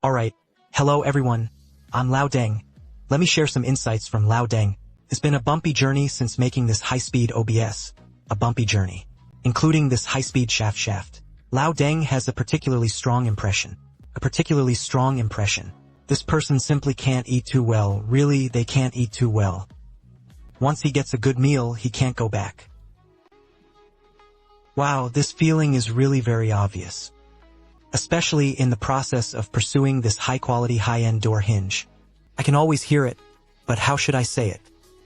Alright, hello everyone, I'm Lao Deng. Let me share some insights from Lao Deng. It's been a bumpy journey since making this high-speed OBS. A bumpy journey. Including this high-speed shaft. Lao Deng has a particularly strong impression. This person simply can't eat too well, really, they can't eat too well. Once he gets a good meal, he can't go back. Wow, this feeling is really very obvious. Especially in the process of pursuing this high-quality high-end door hinge. I can always hear it, but how should I say it?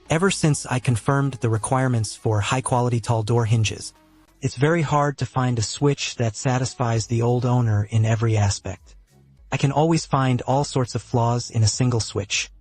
Ever since I confirmed the requirements for high-quality tall door hinges, it's very hard to find a switch that satisfies the old owner in every aspect. I can always find all sorts of flaws in a single switch.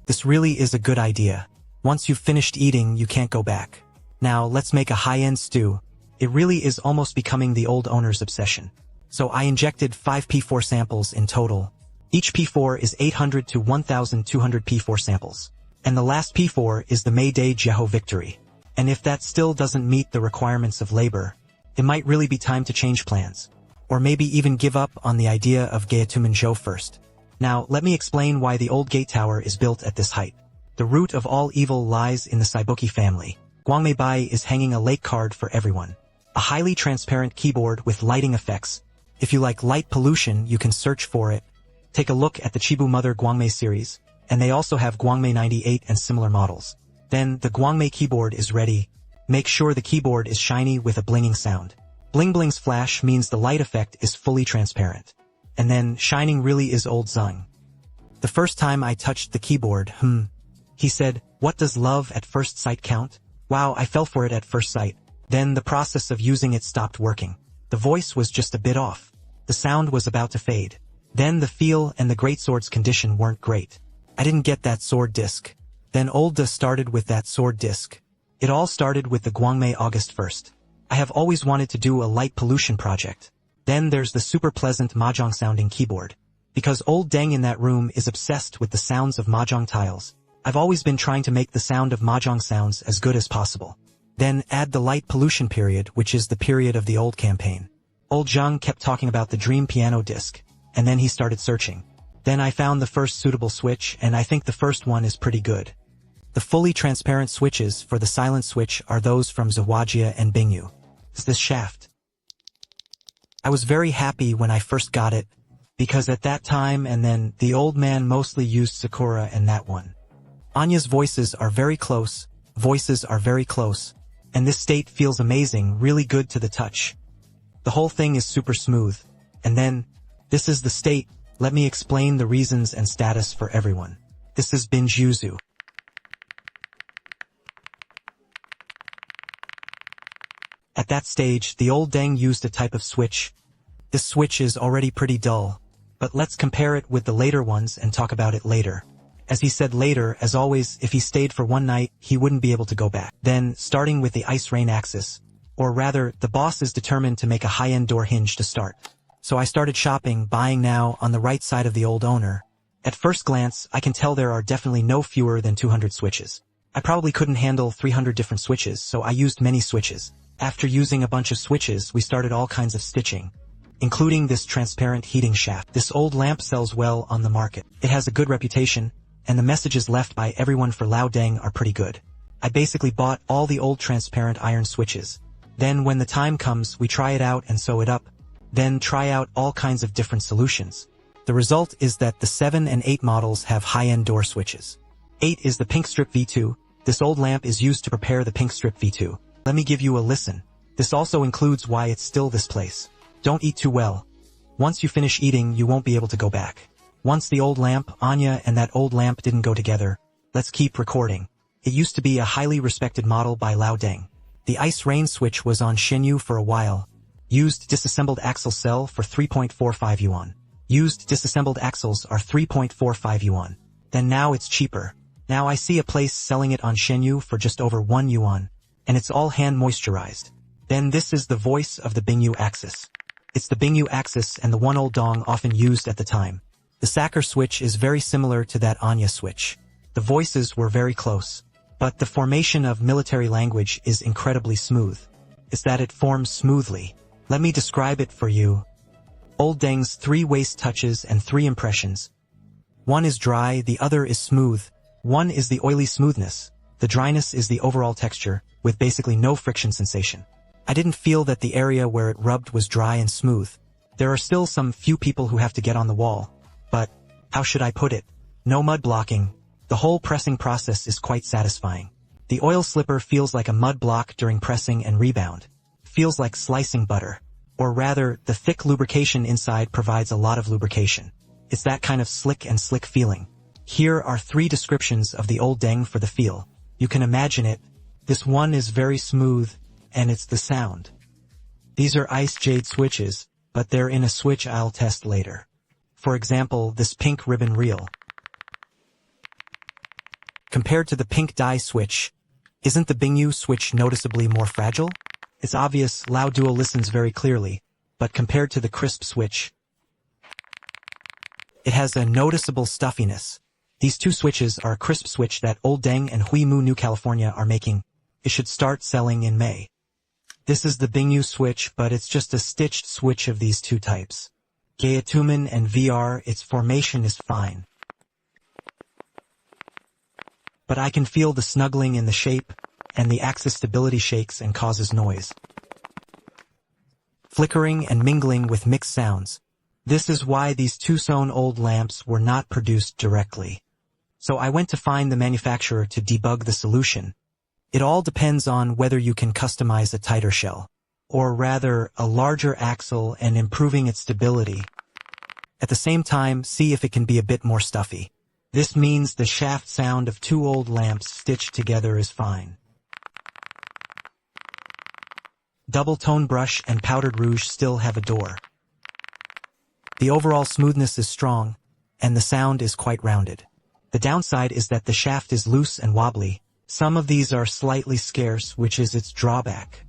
This really is a good idea. Once you've finished eating, you can't go back. Now, let's make a high-end stew. It really is almost becoming the old owner's obsession. So I injected 5 P4 samples in total. Each P4 is 800 to 1200 P4 samples. And the last P4 is the Mayday Jeho Victory. And if that still doesn't meet the requirements of labor, it might really be time to change plans. Or maybe even give up on the idea of Gaetumenjo first. Now, let me explain why the old gate tower is built at this height. The root of all evil lies in the Saiboki family. Gwangmeibai is hanging a lake card for everyone. A highly transparent keyboard with lighting effects. If you like light pollution, you can search for it. Take a look at the Chibu Mother Gwangmei series, and they also have Gwangmei 98 and similar models. Then, the Gwangmei keyboard is ready. Make sure the keyboard is shiny with a blinging sound. Bling Bling's flash means the light effect is fully transparent. And then, shining really is old Zung. The first time I touched the keyboard, he said, "What does love at first sight count?" Wow, I fell for it at first sight. Then the process of using it stopped working. The voice was just a bit off. The sound was about to fade. Then the feel and the greatsword's condition weren't great. I didn't get that sword disc. Then Olda started with that sword disc. It all started with the Gwangmei August 1st. I have always wanted to do a light pollution project. Then there's the super pleasant mahjong sounding keyboard. Because old Deng in that room is obsessed with the sounds of mahjong tiles. I've always been trying to make the sound of mahjong sounds as good as possible. Then add the light pollution period, which is the period of the old campaign. Old Zhang kept talking about the dream piano disc, and then he started searching. Then I found the first suitable switch, and I think the first one is pretty good. The fully transparent switches for the silent switch are those from Zawajia and Bingyu. It's this shaft. I was very happy when I first got it, because at that time and then, the old man mostly used Sakura and that one. Anya's voices are very close, and this state feels amazing, really good to the touch. The whole thing is super smooth. And then, this is the state. Let me explain the reasons and status for everyone. This is Binjuzu. At that stage, the old Deng used a type of switch. This switch is already pretty dull. But let's compare it with the later ones and talk about it later. As he said later, as always, if he stayed for one night, he wouldn't be able to go back. Then, starting with the ice rain axis. Or rather, the boss is determined to make a high-end door hinge to start. So I started buying now on the right side of the old owner. At first glance, I can tell there are definitely no fewer than 200 switches. I probably couldn't handle 300 different switches, so I used many switches. After using a bunch of switches, we started all kinds of stitching, including this transparent heating shaft. This old lamp sells well on the market. It has a good reputation, and the messages left by everyone for Lao Deng are pretty good. I basically bought all the old transparent iron switches. Then when the time comes, we try it out and sew it up. Then try out all kinds of different solutions. The result is that the 7 and 8 models have high-end door switches. 8 is the Pink Strip V2. This old lamp is used to prepare the Pink Strip V2. Let me give you a listen. This also includes why it's still this place. Don't eat too well. Once you finish eating, you won't be able to go back. Once the old lamp, Anya, and that old lamp didn't go together. Let's keep recording. It used to be a highly respected model by Lao Deng. The ice rain switch was on Shenyu for a while. Used disassembled axle sell for 3.45 yuan. Used disassembled axles are 3.45 yuan. Then now it's cheaper. Now I see a place selling it on Shenyu for just over 1 yuan. And it's all hand moisturized. Then this is the voice of the Bingyu axis. It's the Bingyu axis and the one old dong often used at the time. The Sacker switch is very similar to that Anya switch. The voices were very close. But the formation of military language is incredibly smooth. It's that it forms smoothly. Let me describe it for you. Old Deng's 3 waist touches and 3 impressions. One is dry, the other is smooth. One is the oily smoothness. The dryness is the overall texture, with basically no friction sensation. I didn't feel that the area where it rubbed was dry and smooth. There are still some few people who have to get on the wall. But, how should I put it? No mud blocking. The whole pressing process is quite satisfying. The oil slipper feels like a mud block during pressing and rebound. Feels like slicing butter. Or rather, the thick lubrication inside provides a lot of lubrication. It's that kind of slick feeling. Here are 3 descriptions of the Old Deng for the feel. You can imagine it. This one is very smooth, and it's the sound. These are ice jade switches, but they're in a switch I'll test later. For example, this pink ribbon reel. Compared to the pink dye switch, isn't the Bingyu switch noticeably more fragile? It's obvious Lao Duo listens very clearly, but compared to the crisp switch, it has a noticeable stuffiness. These 2 switches are a crisp switch that Old Deng and Huimu New California are making. It should start selling in May. This is the Bingyu switch, but it's just a stitched switch of these 2 types. Gaetumen and VR, its formation is fine. But I can feel the snuggling in the shape, and the axis stability shakes and causes noise. Flickering and mingling with mixed sounds. This is why these 2 sewn old lamps were not produced directly. So I went to find the manufacturer to debug the solution. It all depends on whether you can customize a tighter shell, or rather a larger axle and improving its stability. At the same time, see if it can be a bit more stuffy. This means the shaft sound of 2 old lamps stitched together is fine. Double tone brush and powdered rouge still have a door. The overall smoothness is strong, and the sound is quite rounded. The downside is that the shaft is loose and wobbly. Some of these are slightly scarce, which is its drawback.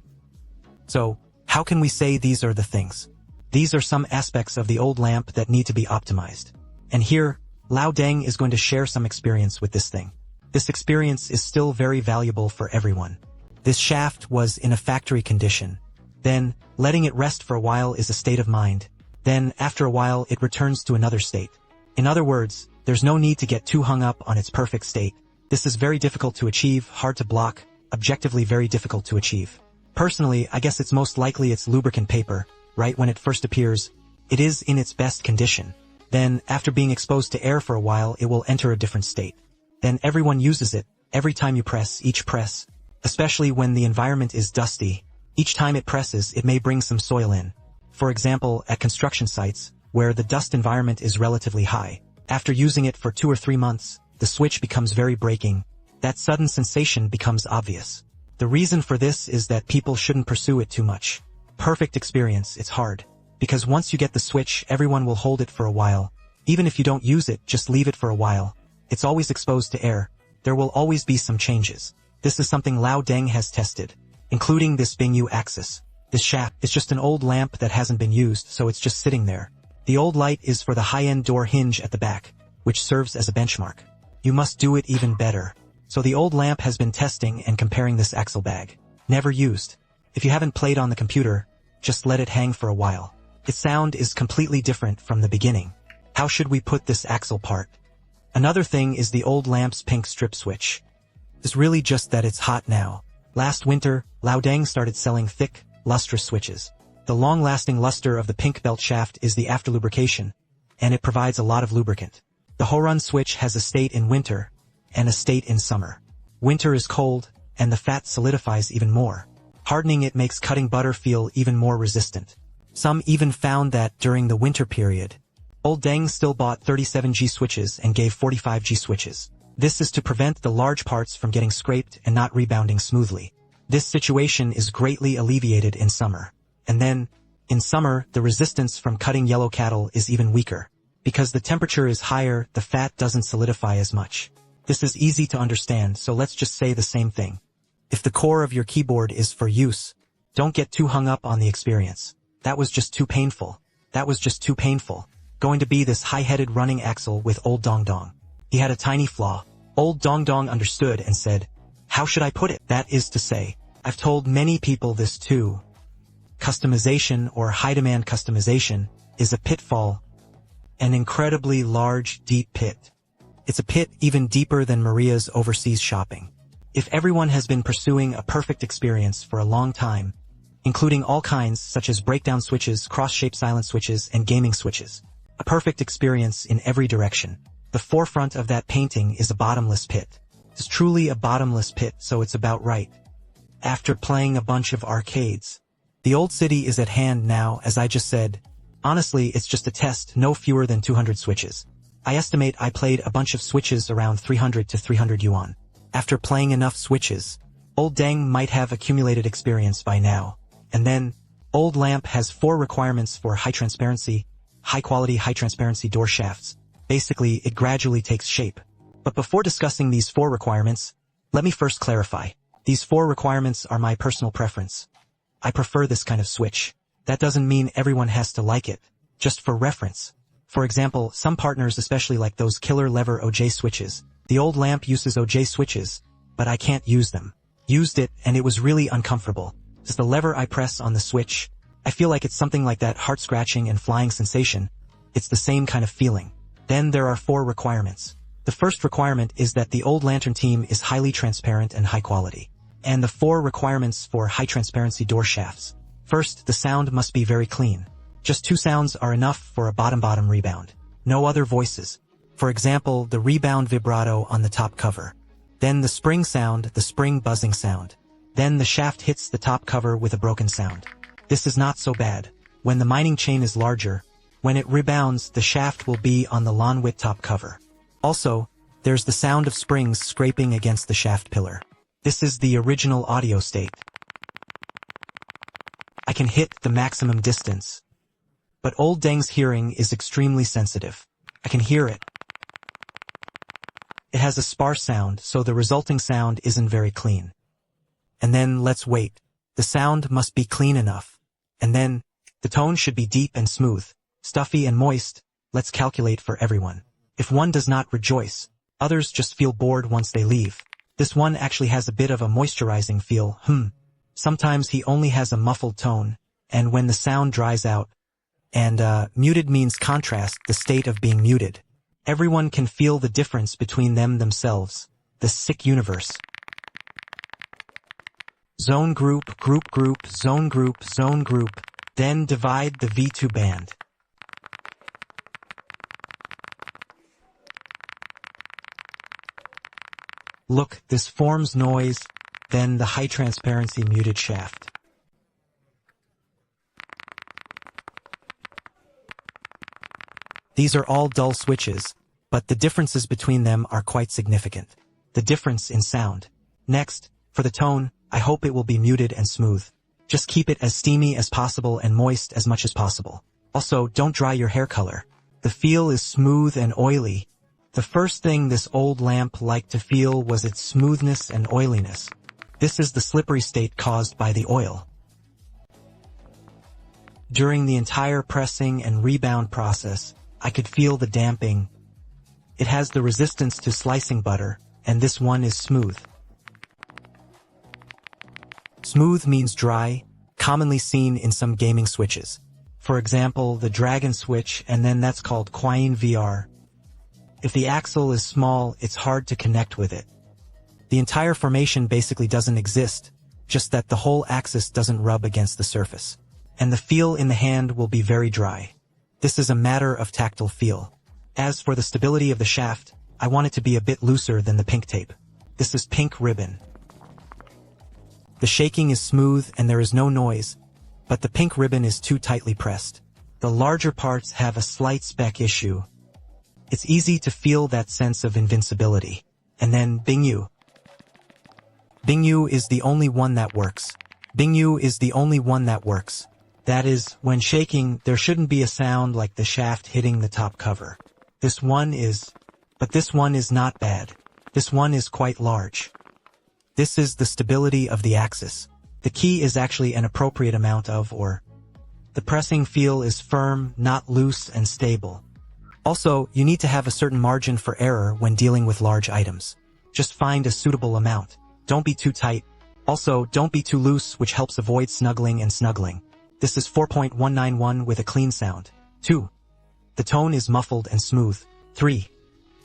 So, how can we say these are the things? These are some aspects of the old lamp that need to be optimized. And here, Lao Deng is going to share some experience with this thing. This experience is still very valuable for everyone. This shaft was in a factory condition. Then, letting it rest for a while is a state of mind. Then, after a while, it returns to another state. In other words, there's no need to get too hung up on its perfect state. This is very difficult to achieve, hard to block, objectively very difficult to achieve. Personally, I guess it's most likely it's lubricant paper, right when it first appears. It is in its best condition. Then, after being exposed to air for a while, it will enter a different state. Then everyone uses it, every time you press, each press. Especially when the environment is dusty. Each time it presses, it may bring some soil in. For example, at construction sites, where the dust environment is relatively high. After using it for 2 or 3 months, the switch becomes very breaking. That sudden sensation becomes obvious. The reason for this is that people shouldn't pursue it too much. Perfect experience, it's hard. Because once you get the switch, everyone will hold it for a while. Even if you don't use it, just leave it for a while. It's always exposed to air. There will always be some changes. This is something Lao Deng has tested, including this Bingyu axis. This shaft is just an old lamp that hasn't been used, so it's just sitting there. The old light is for the high-end door hinge at the back, which serves as a benchmark. You must do it even better. So the old lamp has been testing and comparing this axle bag. Never used. If you haven't played on the computer, just let it hang for a while. Its sound is completely different from the beginning. How should we put this axle part? Another thing is the old lamp's pink strip switch. It's really just that it's hot now. Last winter, Lao Deng started selling thick, lustrous switches. The long-lasting luster of the pink belt shaft is the after lubrication, and it provides a lot of lubricant. The Horun switch has a state in winter, and a state in summer. Winter is cold, and the fat solidifies even more. Hardening it makes cutting butter feel even more resistant. Some even found that during the winter period, Old Deng still bought 37G switches and gave 45G switches. This is to prevent the large parts from getting scraped and not rebounding smoothly. This situation is greatly alleviated in summer. And then, in summer, the resistance from cutting yellow cattle is even weaker. Because the temperature is higher, the fat doesn't solidify as much. This is easy to understand, so let's just say the same thing. If the core of your keyboard is for use, don't get too hung up on the experience. That was just too painful. That was just too painful. Going to be this high-headed running axle with Old Dong Dong. He had a tiny flaw. Old Dong Dong understood and said, "How should I put it?" That is to say, I've told many people this too. Customization or high-demand customization is a pitfall, an incredibly large, deep pit. It's a pit even deeper than Maria's overseas shopping. If everyone has been pursuing a perfect experience for a long time, including all kinds such as breakdown switches, cross-shape silent switches, and gaming switches, a perfect experience in every direction, the forefront of that painting is a bottomless pit. It's truly a bottomless pit, so it's about right. After playing a bunch of arcades, the old city is at hand now, as I just said. Honestly, it's just a test, no fewer than 200 switches. I estimate I played a bunch of switches around 300 to 300 yuan. After playing enough switches, Old Deng might have accumulated experience by now. And then, Old Lamp has 4 requirements for high transparency, high-quality high-transparency door shafts. Basically, it gradually takes shape. But before discussing these 4 requirements, let me first clarify. These 4 requirements are my personal preference. I prefer this kind of switch. That doesn't mean everyone has to like it. Just for reference. For example, some partners especially like those killer lever OJ switches. The Old Lamp uses OJ switches, but I can't use them. Used it, and it was really uncomfortable. It's the lever I press on the switch. I feel like it's something like that heart-scratching and flying sensation. It's the same kind of feeling. Then there are 4 requirements. The first requirement is that the Old Lantern team is highly transparent and high quality. And the 4 requirements for high transparency door shafts. First, the sound must be very clean. Just 2 sounds are enough for a bottom rebound. No other voices. For example, the rebound vibrato on the top cover. Then the spring sound, the spring buzzing sound. Then the shaft hits the top cover with a broken sound. This is not so bad. When the mining chain is larger, when it rebounds, the shaft will be on the Lonwit top cover. Also, there's the sound of springs scraping against the shaft pillar. This is the original audio state. I can hit the maximum distance. But Old Deng's hearing is extremely sensitive. I can hear it. It has a sparse sound, so the resulting sound isn't very clean. And then let's wait. The sound must be clean enough. And then, the tone should be deep and smooth, stuffy and moist. Let's calculate for everyone. If one does not rejoice, others just feel bored once they leave. This one actually has a bit of a moisturizing feel, Sometimes he only has a muffled tone, and when the sound dries out, and muted means contrast, the state of being muted. Everyone can feel the difference between them themselves. The sick universe. Zone group, zone group, then divide the V2 band. Look, this forms noise, then the high transparency muted shaft. These are all dull switches, but the differences between them are quite significant. The difference in sound. Next, for the tone, I hope it will be muted and smooth. Just keep it as steamy as possible and moist as much as possible. Also, don't dry your hair color. The feel is smooth and oily. The first thing this Old Lamp liked to feel was its smoothness and oiliness. This is the slippery state caused by the oil. During the entire pressing and rebound process, I could feel the damping. It has the resistance to slicing butter, and this one is smooth. Smooth means dry, commonly seen in some gaming switches. For example, the Dragon switch, and then that's called Quine VR. If the axle is small, it's hard to connect with it. The entire formation basically doesn't exist, just that the whole axis doesn't rub against the surface. And the feel in the hand will be very dry. This is a matter of tactile feel. As for the stability of the shaft, I want it to be a bit looser than the pink tape. This is pink ribbon. The shaking is smooth and there is no noise, but the pink ribbon is too tightly pressed. The larger parts have a slight spec issue. It's easy to feel that sense of invincibility. And then Bingyu. Bingyu is the only one that works. Bingyu is the only one that works. That is, when shaking, there shouldn't be a sound like the shaft hitting the top cover. This one is, but this one is not bad. This one is quite large. This is the stability of the axis. The key is actually an appropriate amount of, the pressing feel is firm, not loose and stable. Also, you need to have a certain margin for error when dealing with large items. Just find a suitable amount. Don't be too tight. Also, don't be too loose, which helps avoid snuggling and snuggling. This is 4.191 with a clean sound. 2. The tone is muffled and smooth. 3.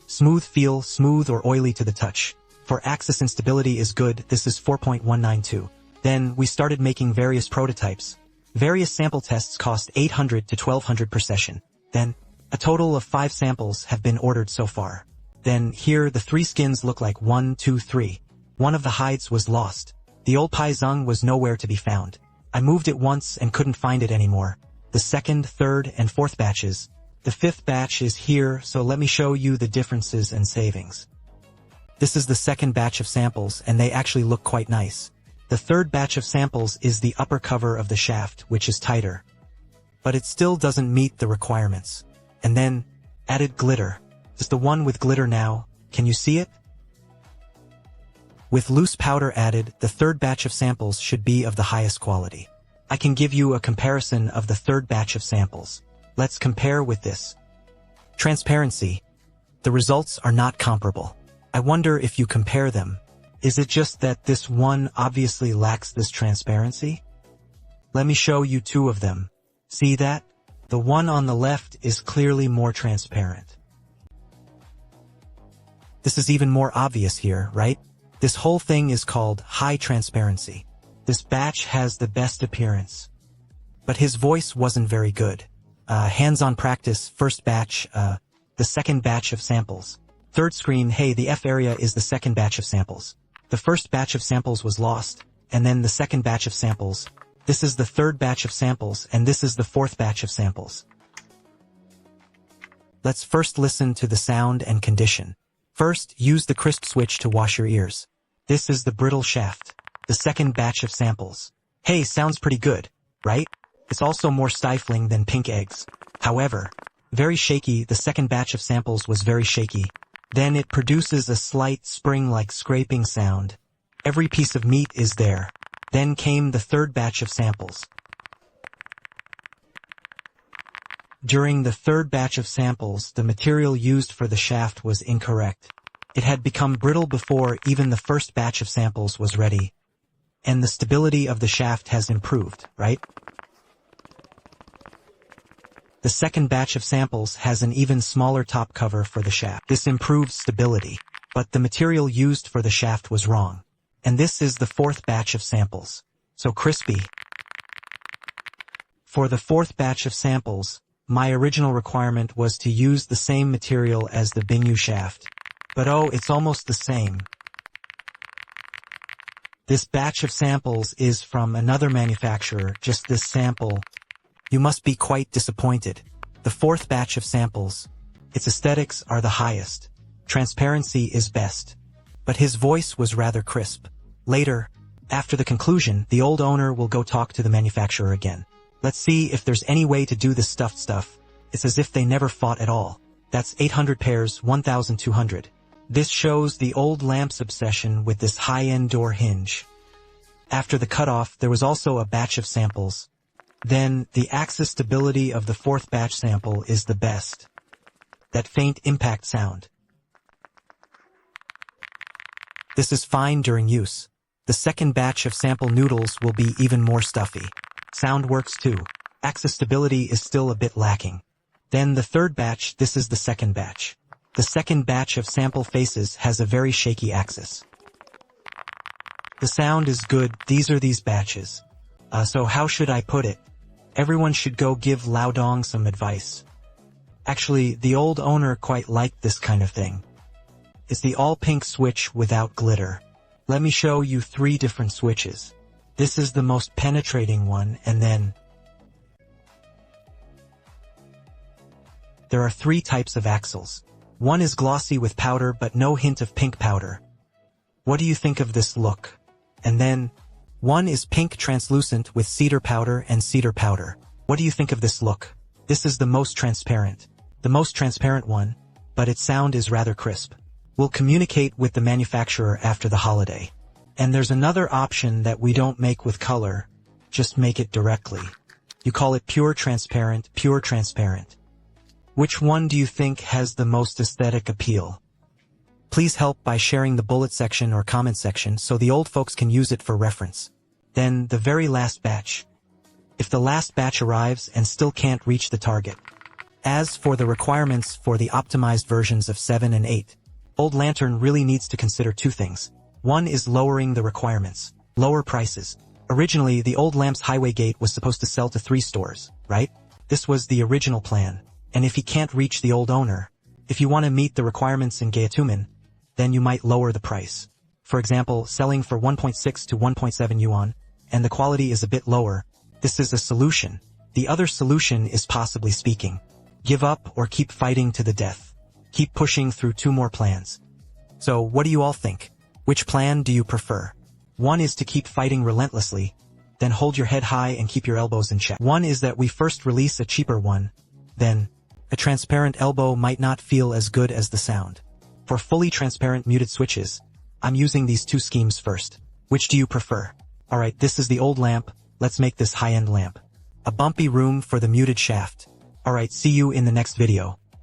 Smooth feel, smooth or oily to the touch. For axis instability is good, this is 4.192. Then, we started making various prototypes. Various sample tests cost 800 to 1200 per session. Then, a total of 5 samples have been ordered so far. Then, here the 3 skins look like 1, 2, 3. One of the hides was lost. The old Pai Zung was nowhere to be found. I moved it once and couldn't find it anymore. The 2nd, 3rd, and 4th batches. The 5th batch is here, so let me show you the differences and savings. This is the 2nd batch of samples, and they actually look quite nice. The 3rd batch of samples is the upper cover of the shaft, which is tighter. But it still doesn't meet the requirements. And then, added glitter. Is the one with glitter now, can you see it? With loose powder added, the 3rd batch of samples should be of the highest quality. I can give you a comparison of the 3rd batch of samples. Let's compare with this. Transparency. The results are not comparable. I wonder if you compare them. Is it just that this one obviously lacks this transparency? Let me show you 2 of them. See that? The one on the left is clearly more transparent. This is even more obvious here, right? This whole thing is called high transparency. This batch has the best appearance. But his voice wasn't very good. Hands-on practice, 1st batch, the 2nd batch of samples. 3rd screen, hey, the F area is the 2nd batch of samples. The 1st batch of samples was lost, and then the 2nd batch of samples. This is the 3rd batch of samples, and this is the 4th batch of samples. Let's first listen to the sound and condition. First, use the crisp switch to wash your ears. This is the brittle shaft. The 2nd batch of samples. Hey, sounds pretty good, right? It's also more stifling than pink eggs. However, very shaky, the 2nd batch of samples was very shaky. Then it produces a slight spring-like scraping sound. Every piece of meat is there. Then came the 3rd batch of samples. During the 3rd batch of samples, the material used for the shaft was incorrect. It had become brittle before even the 1st batch of samples was ready. And the stability of the shaft has improved, right? The 2nd batch of samples has an even smaller top cover for the shaft. This improves stability, but the material used for the shaft was wrong. And this is the 4th batch of samples. So crispy. For the 4th batch of samples, my original requirement was to use the same material as the Bingyu shaft. But oh, it's almost the same. This batch of samples is from another manufacturer, just this sample. You must be quite disappointed. The 4th batch of samples. Its aesthetics are the highest. Transparency is best. But his voice was rather crisp. Later, after the conclusion, the old owner will go talk to the manufacturer again. Let's see if there's any way to do this stuffed stuff. It's as if they never fought at all. That's 800 pairs, 1,200. This shows the old lamp's obsession with this high-end door hinge. After the cutoff, there was also a batch of samples. Then, the axis stability of the 4th batch sample is the best. That faint impact sound. This is fine during use. The 2nd batch of sample noodles will be even more stuffy. Sound works too. Axis stability is still a bit lacking. Then the 3rd batch, this is the 2nd batch. The 2nd batch of sample faces has a very shaky axis. The sound is good, these are these batches. So how should I put it? Everyone should go give Laodong some advice. Actually, the old owner quite liked this kind of thing. It's the all-pink switch without glitter. Let me show you 3 different switches. This is the most penetrating one, and then there are 3 types of axles. One is glossy with powder but no hint of pink powder. What do you think of this look? And then, one is pink translucent with cedar powder and cedar powder. What do you think of this look? This is the most transparent. The most transparent one, but its sound is rather crisp. We'll communicate with the manufacturer after the holiday. And there's another option that we don't make with color, just make it directly. You call it pure transparent, pure transparent. Which one do you think has the most aesthetic appeal? Please help by sharing the bullet section or comment section so the old folks can use it for reference. Then the very last batch. If the last batch arrives and still can't reach the target, As for the requirements for the optimized versions of 7 and 8, Old Lantern really needs to consider two things. One is lowering the requirements, lower prices. Originally, the old lamp's highway gate was supposed to sell to 3 stores, right? This was the original plan, and if he can't reach the old owner, if you want to meet the requirements in Gayatumen, then you might lower the price. For example, selling for 1.6 to 1.7 yuan, and the quality is a bit lower. This is a solution. The other solution is possibly speaking. Give up or keep fighting to the death. Keep pushing through 2 more plans. So what do you all think? Which plan do you prefer? One is to keep fighting relentlessly, then hold your head high and keep your elbows in check. One is that we first release a cheaper one, then a transparent elbow might not feel as good as the sound. For fully transparent muted switches, I'm using these 2 schemes first. Which do you prefer? Alright, this is the old lamp, let's make this high-end lamp. A bumpy room for the muted shaft. Alright, see you in the next video.